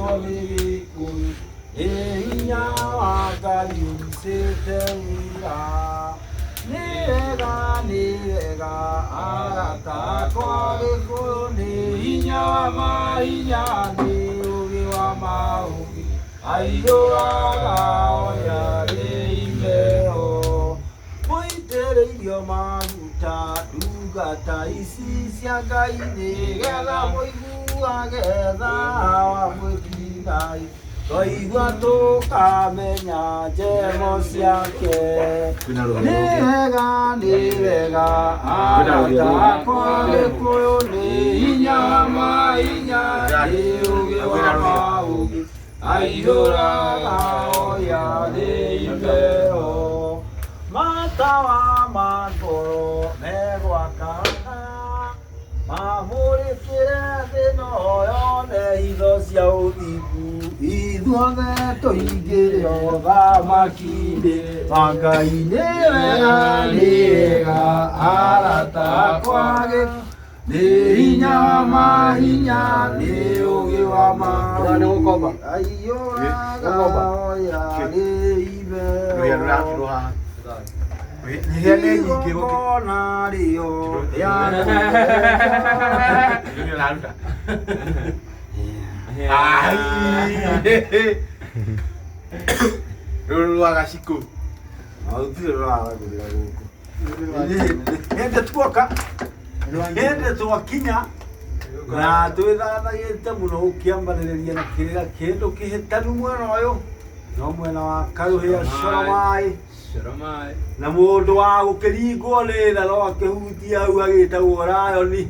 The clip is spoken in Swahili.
Goliku, Eya Gayum Setera, Nega, Arata, Goliku, Eya Maya, Ugiwama, Ayoga, Oya, Imeo, Pointere, Yomamuta, Ugata, Isi, Siagaine, Gala, Moiguageda, Mutinai. Toigua tukamenya njemo ciake nĩ wega aratakwo Gĩkũyũ nĩ hinya wa mahinya nĩ ũũgĩ wa maũgĩ aihũraga oya nĩ imero matawa ma ngoro megwakana mamũrĩkĩre thĩ ĩno yone hitho cia ũthingu ithuothe tũingĩre ũthamaki-inĩ wa Ngai nĩ wega arata akwa nĩ hinya wa mahinya nĩ ũũgĩ wa maũgĩ aiyũraga oya nĩ imero Kona rio ya Ruru agaciko. Ende tuoka. Ende twakinya. Na twithathagite muno ukiambariria na kiriga kindu kihitanu mwena uyu. No mwena wa Karuhia Coromai. Na mundu wa gukiringwo ni tha no akihutia au agitagwo Rayoni.